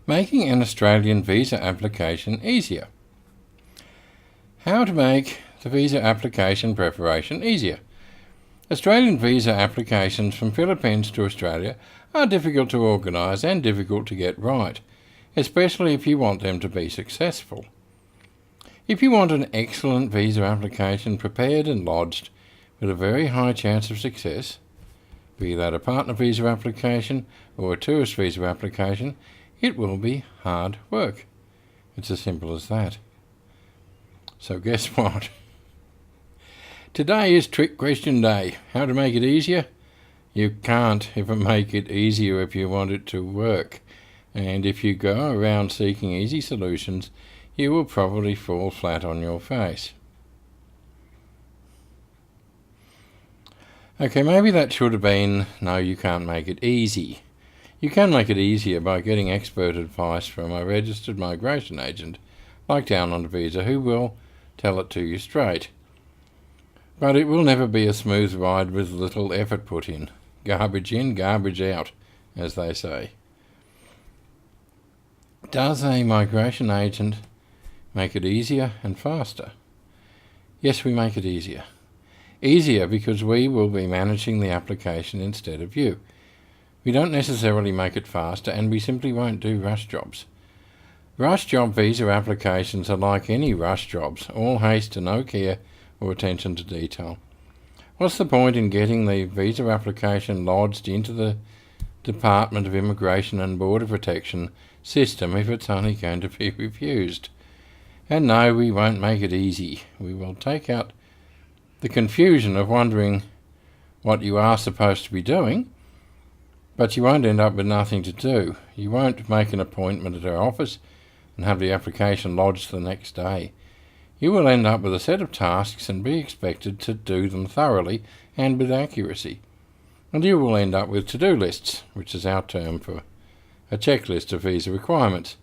Making an Australian visa application easier. How to make the visa application preparation easier. Australian visa applications from Philippines to Australia are difficult to organise and difficult to get right, especially if you want them to be successful. If you want an excellent visa application prepared and lodged with a very high chance of success, be that a partner visa application or a tourist visa application, it will be hard work. It's as simple as that. So guess what? Today is trick question day. How to make it easier? You can't ever make it easier if you want it to work. And if you go around seeking easy solutions, you will probably fall flat on your face. Okay, maybe that should have been, no, you can't make it easy. You can make it easier by getting expert advice from a registered migration agent, like Down on the Visa, who will tell it to you straight. But it will never be a smooth ride with little effort put in. Garbage in, garbage out, as they say. Does a migration agent make it easier and faster? Yes, we make it easier. Easier because we will be managing the application instead of you. We don't necessarily make it faster, and we simply won't do rush jobs. Rush job visa applications are like any rush jobs, all haste and no care or attention to detail. What's the point in getting the visa application lodged into the Department of Immigration and Border Protection system if it's only going to be refused? And no, we won't make it easy. We will take out the confusion of wondering what you are supposed to be doing, but you won't end up with nothing to do. You won't make an appointment at our office and have the application lodged the next day. You will end up with a set of tasks and be expected to do them thoroughly and with accuracy. And you will end up with to-do lists, which is our term for a checklist of visa requirements,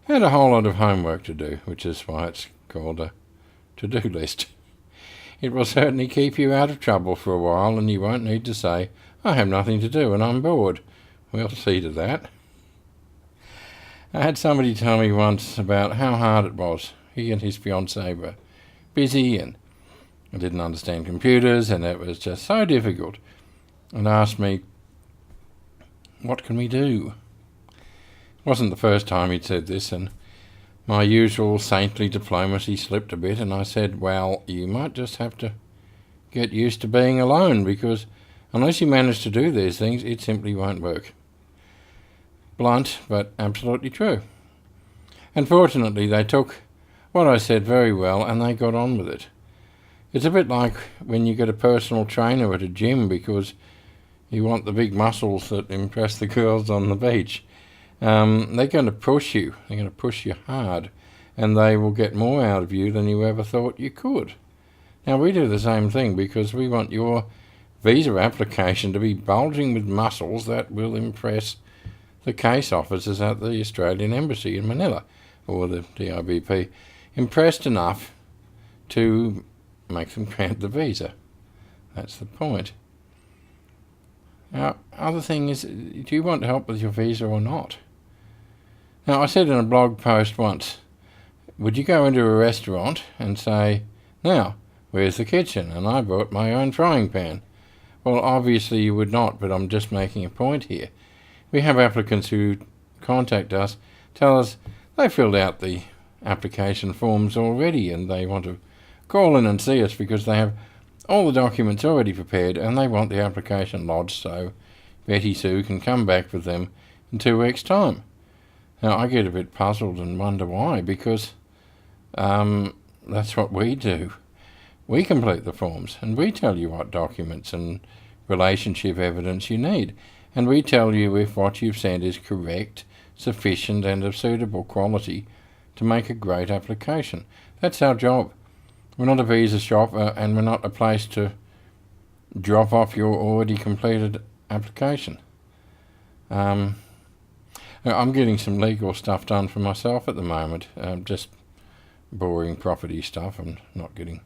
and a whole lot of homework to do, which is why it's called a to-do list. It will certainly keep you out of trouble for a while, and you won't need to say, I have nothing to do and I'm bored. We'll see to that. I had somebody tell me once about how hard it was. He and his fiancée were busy and didn't understand computers, and it was just so difficult, and asked me, what can we do? It wasn't the first time he'd said this, and my usual saintly diplomacy slipped a bit, and I said, well, you might just have to get used to being alone, because unless you manage to do these things, it simply won't work. Blunt, but absolutely true. And fortunately, they took what I said very well, and they got on with it. It's a bit like when you get a personal trainer at a gym because you want the big muscles that impress the girls on the beach. They're going to push you. They're going to push you hard, and they will get more out of you than you ever thought you could. Now, we do the same thing because we want your visa application to be bulging with muscles that will impress the case officers at the Australian Embassy in Manila, or the DIBP, impressed enough to make them grant the visa. That's the point. Now, other thing is, do you want help with your visa or not? Now, I said in a blog post once, would you go into a restaurant and say, now, where's the kitchen? And I brought my own frying pan. Well, obviously you would not, but I'm just making a point here. We have applicants who contact us, tell us they filled out the application forms already and they want to call in and see us because they have all the documents already prepared and they want the application lodged so Betty Sue can come back with them in 2 weeks' time. Now, I get a bit puzzled and wonder why, because that's what we do. We complete the forms and we tell you what documents and relationship evidence you need, and we tell you if what you've sent is correct, sufficient and of suitable quality to make a great application. That's our job. We're not a visa shop and we're not a place to drop off your already completed application. I'm getting some legal stuff done for myself at the moment, just boring property stuff. I'm not getting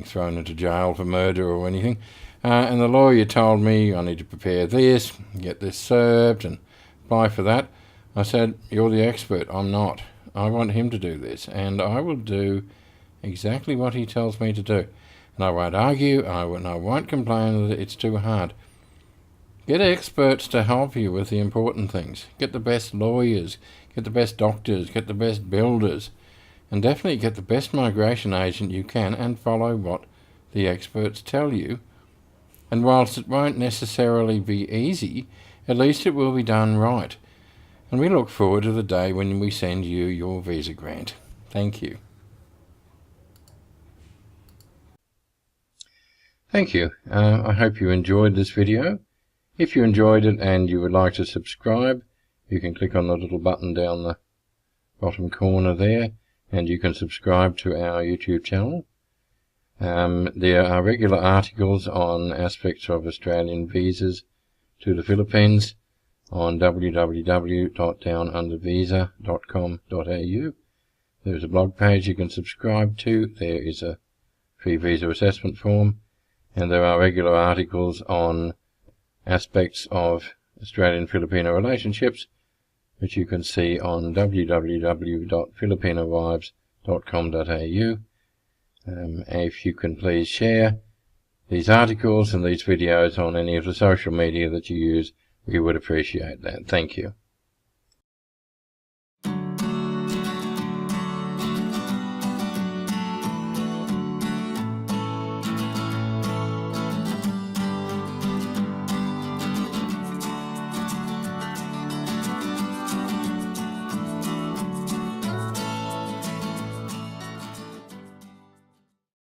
thrown into jail for murder or anything. And the lawyer told me I need to prepare this, get this served and apply for that. I said, you're the expert, I'm not. I want him to do this, and I will do exactly what he tells me to do. And I won't argue, I won't complain that it's too hard. Get experts to help you with the important things. Get the best lawyers, get the best doctors, get the best builders, and definitely get the best migration agent you can, and follow what the experts tell you. And whilst it won't necessarily be easy, at least it will be done right. And we look forward to the day when we send you your visa grant. Thank you. Thank you. I hope you enjoyed this video. If you enjoyed it and you would like to subscribe, you can click on the little button down the bottom corner there, and you can subscribe to our YouTube channel. There are regular articles on aspects of Australian visas to the Philippines on www.downundervisa.com.au. There's a blog page you can subscribe to. There is a free visa assessment form, and there are regular articles on aspects of Australian Filipina relationships, which you can see on www.filipinawives.com.au. If you can please share these articles and these videos on any of the social media that you use, we would appreciate that. Thank you.